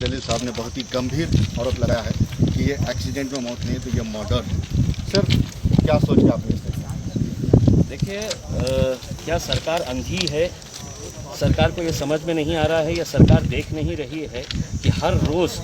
जलील साहब ने बहुत ही गंभीर आरोप लगाया है कि ये एक्सीडेंट में मौत नहीं है तो ये मर्डर। सर क्या सोच के आपने इससे? देखिए, क्या सरकार अंधी है? सरकार को ये समझ में नहीं आ रहा है या सरकार देख नहीं रही है कि हर रोज़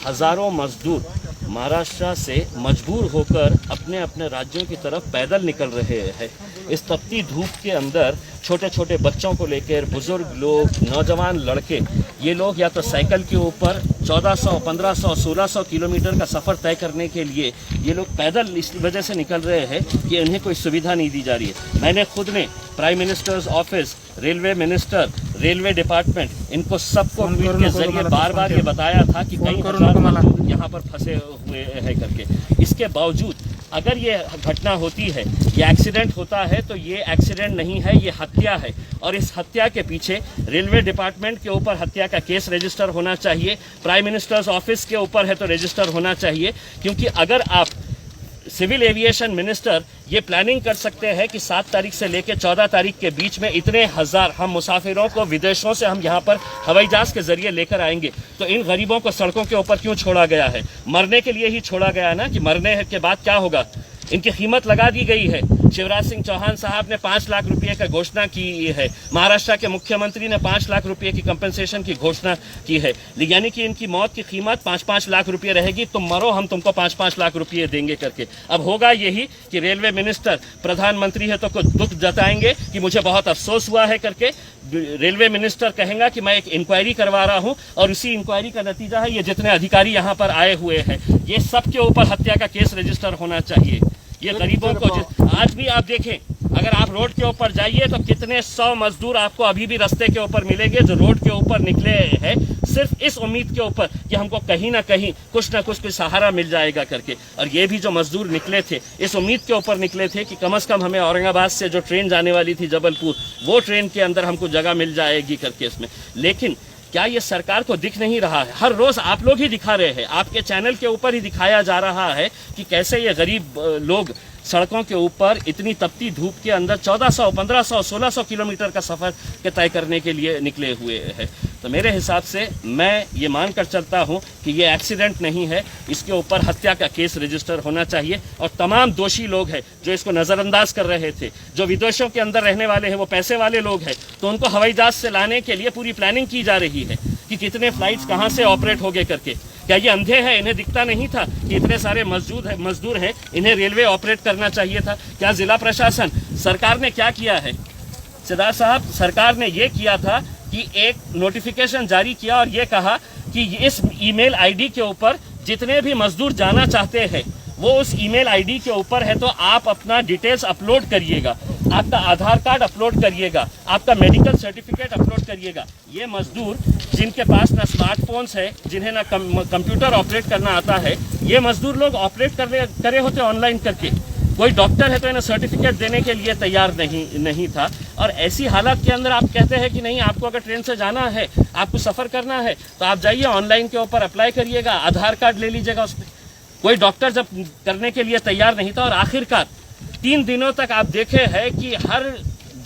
हज़ारों मजदूर महाराष्ट्र से मजबूर होकर अपने अपने राज्यों की तरफ पैदल निकल रहे हैं। इस तपती धूप के अंदर छोटे छोटे बच्चों को लेकर बुजुर्ग लोग, नौजवान लड़के, ये लोग या तो साइकिल के ऊपर 1400, 1500, 1600 किलोमीटर का सफ़र तय करने के लिए ये लोग पैदल इस वजह से निकल रहे हैं कि इन्हें कोई सुविधा नहीं दी जा रही है। मैंने खुद ने prime minister's office, railway minister, railway department, इनको सबको ट्वीट के जरिए बार बार ये बताया था कि कई हजार मजदूर यहाँ पर फंसे हुए हैं करके। इसके बावजूद अगर ये घटना होती है, ये एक्सीडेंट होता है, तो ये एक्सीडेंट नहीं है, ये हत्या है। और इस हत्या के पीछे रेलवे डिपार्टमेंट के ऊपर हत्या का केस रजिस्टर होना चाहिए, प्राइम मिनिस्टर्स ऑफिस के ऊपर है तो रजिस्टर होना चाहिए। क्योंकि अगर आप सिविल एविएशन मिनिस्टर ये प्लानिंग कर सकते हैं कि 7 तारीख से लेकर 14 तारीख के बीच में इतने हजार हम मुसाफिरों को विदेशों से हम यहाँ पर हवाई जहाज के जरिए लेकर आएंगे, तो इन गरीबों को सड़कों के ऊपर क्यों छोड़ा गया है? मरने के लिए ही छोड़ा गया ना, कि मरने के बाद क्या होगा। इनकी कीमत लगा दी गई है। शिवराज सिंह चौहान साहब ने 5 लाख रुपए का घोषणा की है। महाराष्ट्र के मुख्यमंत्री ने 5 लाख रुपए की कंपनसेशन की घोषणा की है। यानी कि इनकी मौत की कीमत 5-5 लाख रुपए रहेगी। तुम मरो, हम तुमको 5-5 लाख रुपए देंगे करके। अब होगा यही कि रेलवे मिनिस्टर, प्रधानमंत्री है तो कुछ दुख जताएंगे कि मुझे बहुत अफसोस हुआ है करके। रेलवे मिनिस्टर कहेगा कि मैं एक इंक्वायरी करवा रहा हूं, और उसी इंक्वायरी का नतीजा है ये जितने अधिकारी यहाँ पर आए हुए हैं, ये सब के ऊपर हत्या का केस रजिस्टर होना चाहिए। ये गरीबों को आज भी आप देखें, अगर आप रोड के ऊपर जाइए तो कितने 100 मजदूर आपको अभी भी रास्ते के ऊपर मिलेंगे जो रोड के ऊपर निकले हैं सिर्फ इस उम्मीद के ऊपर कि हमको कहीं ना कहीं कुछ ना कुछ सहारा मिल जाएगा करके। और ये भी जो मजदूर निकले थे इस उम्मीद के ऊपर निकले थे कि कम से कम हमें औरंगाबाद से जो ट्रेन जाने वाली थी जबलपुर, वो ट्रेन के अंदर हमको जगह मिल जाएगी करके इसमें। लेकिन क्या ये सरकार को दिख नहीं रहा है? हर रोज आप लोग ही दिखा रहे हैं, आपके चैनल के ऊपर ही दिखाया जा रहा है कि कैसे ये गरीब लोग सड़कों के ऊपर इतनी तपती धूप के अंदर 1400, 1500, 1600 किलोमीटर का सफ़र के तय करने के लिए निकले हुए हैं। तो मेरे हिसाब से मैं ये मानकर चलता हूँ कि ये एक्सीडेंट नहीं है, इसके ऊपर हत्या का केस रजिस्टर होना चाहिए। और तमाम दोषी लोग हैं जो इसको नज़रअंदाज कर रहे थे, जो विदेशों के अंदर रहने वाले हैं, वो पैसे वाले लोग हैं, तो उनको हवाई जहाज से लाने के लिए पूरी प्लानिंग की जा रही है कि कितने फ्लाइट्स कहाँ से ऑपरेट होंगे करके। क्या ये अंधे हैं? इन्हें दिखता नहीं था कि इतने सारे मजदूर हैं, इन्हें रेलवे ऑपरेट करना चाहिए था? क्या जिला प्रशासन, सरकार ने क्या किया है? सिद्धार्थ साहब, सरकार ने ये किया था कि एक नोटिफिकेशन जारी किया और ये कहा कि इस ईमेल आईडी के ऊपर जितने भी मजदूर जाना चाहते हैं वो उस ईमेल आईडी के ऊपर है, तो आप अपना डिटेल्स अपलोड करिएगा, आपका आधार कार्ड अपलोड करिएगा, आपका मेडिकल सर्टिफिकेट अपलोड करिएगा। ये मजदूर जिनके पास ना स्मार्टफोन्स है, जिन्हें ना कंप्यूटर ऑपरेट करना आता है, ये मजदूर लोग ऑपरेट करे होते ऑनलाइन करके। कोई डॉक्टर है तो इन्हें सर्टिफिकेट देने के लिए तैयार नहीं था। और ऐसी हालत के अंदर आप कहते हैं कि नहीं, आपको अगर ट्रेन से जाना है, आपको सफ़र करना है, तो आप जाइए ऑनलाइन के ऊपर अप्लाई करिएगा, आधार कार्ड ले लीजिएगा उसमें। कोई डॉक्टर जब करने के लिए तैयार नहीं था। और आखिरकार 3 दिनों तक आप देखे हैं कि हर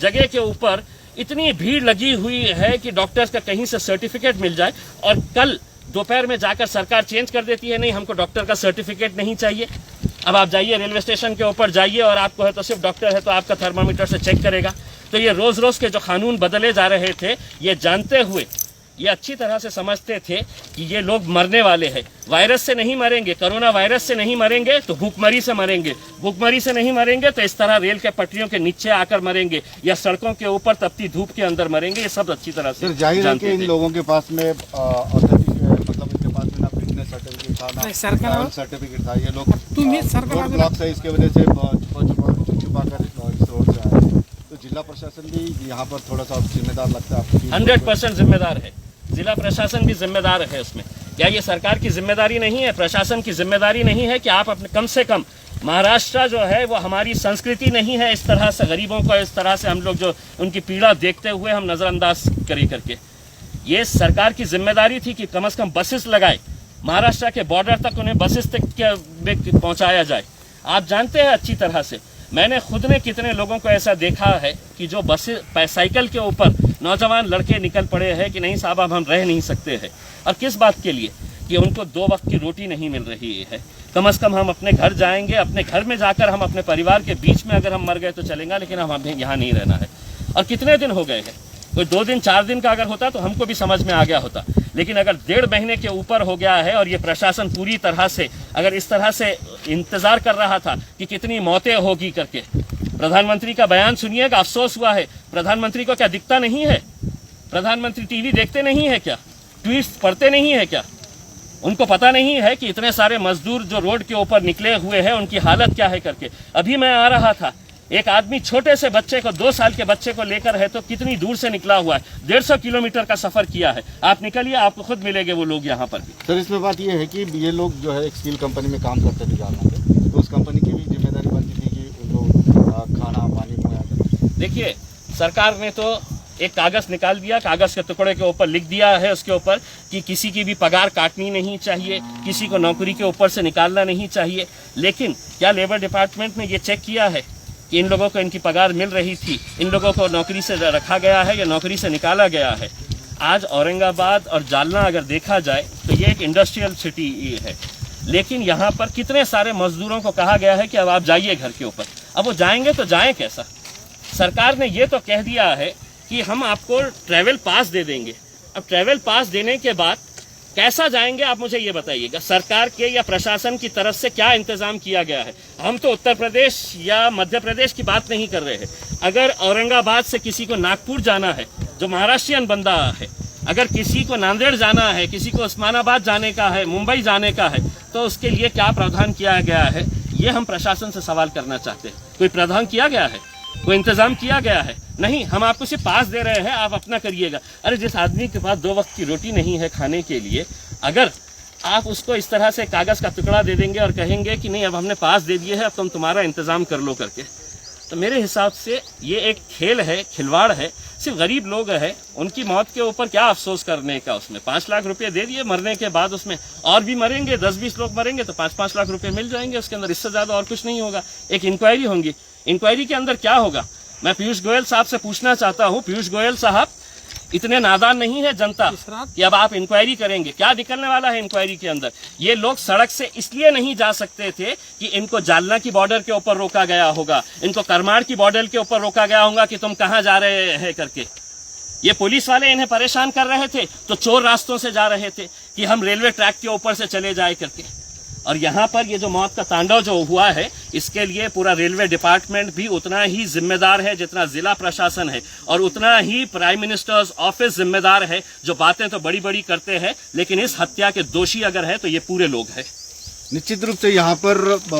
जगह के ऊपर इतनी भीड़ लगी हुई है कि डॉक्टर्स का कहीं से सर्टिफिकेट मिल जाए, और कल दोपहर में जाकर सरकार चेंज कर देती है, नहीं हमको डॉक्टर का सर्टिफिकेट नहीं चाहिए। अब आप जाइए रेलवे स्टेशन के ऊपर जाइए, और आपको है तो सिर्फ डॉक्टर है तो आपका थर्मामीटर से चेक करेगा। तो ये रोज़ रोज़ के जो कानून बदले जा रहे थे, ये जानते हुए, ये अच्छी तरह से समझते थे कि ये लोग मरने वाले हैं। वायरस से नहीं मरेंगे, कोरोना वायरस से नहीं मरेंगे तो भूखमरी से मरेंगे, भूखमरी से नहीं मरेंगे तो इस तरह रेल के पटरियों के नीचे आकर मरेंगे, या सड़कों के ऊपर तपती धूप के अंदर मरेंगे। ये सब अच्छी तरह से जाहिर है कि इन लोगों के पास में मतलब इनके पास में ना फिटनेस सर्टिफिकेट था, ना ट्रैवल सर्टिफिकेट था। ये लोग रोड ब्लॉक से इसके वजह से छुपा कर इस रोड से आए। तो जिला प्रशासन भी यहाँ पर थोड़ा सा जिम्मेदार लगता है? 100% जिम्मेदार है। जिला प्रशासन भी जिम्मेदार है उसमें। क्या ये सरकार की जिम्मेदारी नहीं है, प्रशासन की जिम्मेदारी नहीं है कि आप अपने कम से कम, महाराष्ट्र जो है वो हमारी संस्कृति नहीं है इस तरह से गरीबों को, इस तरह से हम लोग जो उनकी पीड़ा देखते हुए हम नज़रअंदाज करें करके। ये सरकार की जिम्मेदारी थी कि कम से कम बसेस लगाए, महाराष्ट्र के बॉर्डर तक उन्हें बसेस तक पहुँचाया जाए। आप जानते हैं अच्छी तरह से, मैंने खुद ने कितने लोगों को ऐसा देखा है कि जो बसें साइकिल के ऊपर नौजवान लड़के निकल पड़े हैं कि नहीं साहब अब हम रह नहीं सकते हैं। और किस बात के लिए? कि उनको 2 वक्त की रोटी नहीं मिल रही है। कम से कम हम अपने घर जाएंगे, अपने घर में जाकर हम अपने परिवार के बीच में अगर हम मर गए तो चलेगा, लेकिन हम हमें यहाँ नहीं रहना है। और कितने दिन हो गए हैं? कोई 2 दिन 4 दिन का अगर होता तो हमको भी समझ में आ गया होता, लेकिन अगर 1.5 महीने के ऊपर हो गया है और ये प्रशासन पूरी तरह से अगर इस तरह से इंतजार कर रहा था कि कितनी मौतें होगी करके। प्रधानमंत्री का बयान सुनिएगा, अफसोस हुआ है। प्रधानमंत्री को क्या दिखता नहीं है? प्रधानमंत्री टीवी देखते नहीं है क्या? ट्वीट्स पढ़ते नहीं है क्या? उनको पता नहीं है कि इतने सारे मजदूर जो रोड के ऊपर निकले हुए हैं उनकी हालत क्या है करके। अभी मैं आ रहा था, एक आदमी छोटे से बच्चे को 2 साल के बच्चे को लेकर है तो कितनी दूर से निकला हुआ है, 150 किलोमीटर का सफर किया है। आप निकलिए, आपको खुद मिलेंगे वो लोग यहाँ पर भी। सर इसमें बात ये है कि ये लोग जो है एक स्टील कंपनी में काम करते थे जालना पे, तो उस कंपनी की भी जिम्मेदारी बनती थी कि उनको खाना पानी मुहैया करें। देखिए, सरकार ने तो एक कागज निकाल दिया, कागज के टुकड़े के ऊपर लिख दिया है उसके ऊपर कि किसी की भी पगार काटनी नहीं चाहिए, किसी को नौकरी के ऊपर से निकालना नहीं चाहिए। लेकिन क्या लेबर डिपार्टमेंट ने ये चेक किया है कि इन लोगों को इनकी पगार मिल रही थी, इन लोगों को नौकरी से रखा गया है या नौकरी से निकाला गया है? आज औरंगाबाद और जालना अगर देखा जाए तो ये एक इंडस्ट्रियल सिटी है, लेकिन यहाँ पर कितने सारे मजदूरों को कहा गया है कि अब आप जाइए घर के ऊपर। अब वो जाएंगे तो जाएं कैसा? सरकार ने ये तो कह दिया है कि हम आपको ट्रैवल पास दे देंगे। अब ट्रैवल पास देने के बाद कैसा जाएंगे आप मुझे ये बताइएगा। सरकार के या प्रशासन की तरफ से क्या इंतजाम किया गया है? हम तो उत्तर प्रदेश या मध्य प्रदेश की बात नहीं कर रहे हैं। अगर औरंगाबाद से किसी को नागपुर जाना है, जो महाराष्ट्रियन बंदा है, अगर किसी को नांदेड़ जाना है, किसी को उस्मानाबाद जाने का है, मुंबई जाने का है, तो उसके लिए क्या प्रावधान किया गया है? ये हम प्रशासन से सवाल करना चाहते हैं। कोई प्रावधान किया गया है? कोई इंतजाम किया गया है? नहीं, हम आपको सिर्फ पास दे रहे हैं, आप अपना करिएगा। अरे जिस आदमी के पास 2 वक्त की रोटी नहीं है खाने के लिए, अगर आप उसको इस तरह से कागज का टुकड़ा दे देंगे और कहेंगे कि नहीं अब हमने पास दे दिए है, अब तुम तुम्हारा इंतजाम कर लो करके, तो मेरे हिसाब से ये एक खेल है, खिलवाड़ है। सिर्फ गरीब लोग हैं, उनकी मौत के ऊपर क्या अफसोस करने का? उसमें 5 लाख रुपए दे दिए, मरने के बाद उसमें और भी मरेंगे, 10-20 लोग मरेंगे तो 5-5 लाख रुपए मिल जाएंगे उसके अंदर। इससे ज़्यादा और कुछ नहीं होगा। एक इंक्वायरी होगी, इंक्वायरी के अंदर क्या होगा? मैं पीयूष गोयल साहब से पूछना चाहता हूँ, पीयूष गोयल साहब, इतने नादान नहीं है जनता कि अब आप इंक्वायरी करेंगे? क्या निकलने वाला है इंक्वायरी के अंदर? ये लोग सड़क से इसलिए नहीं जा सकते थे कि इनको जालना की बॉर्डर के ऊपर रोका गया होगा, इनको करमाड़ की बॉर्डर के ऊपर रोका गया होगा कि तुम कहाँ जा रहे हैं करके। ये पुलिस वाले इन्हें परेशान कर रहे थे तो चोर रास्तों से जा रहे थे कि हम रेलवे ट्रैक के ऊपर से चले जाए करके। और यहाँ पर ये जो मौत का तांडव जो हुआ है, इसके लिए पूरा रेलवे डिपार्टमेंट भी उतना ही जिम्मेदार है जितना जिला प्रशासन है, और उतना ही प्राइम मिनिस्टर्स ऑफिस जिम्मेदार है। जो बातें तो बड़ी बड़ी करते हैं, लेकिन इस हत्या के दोषी अगर है तो ये पूरे लोग हैं। निश्चित रूप से यहाँ पर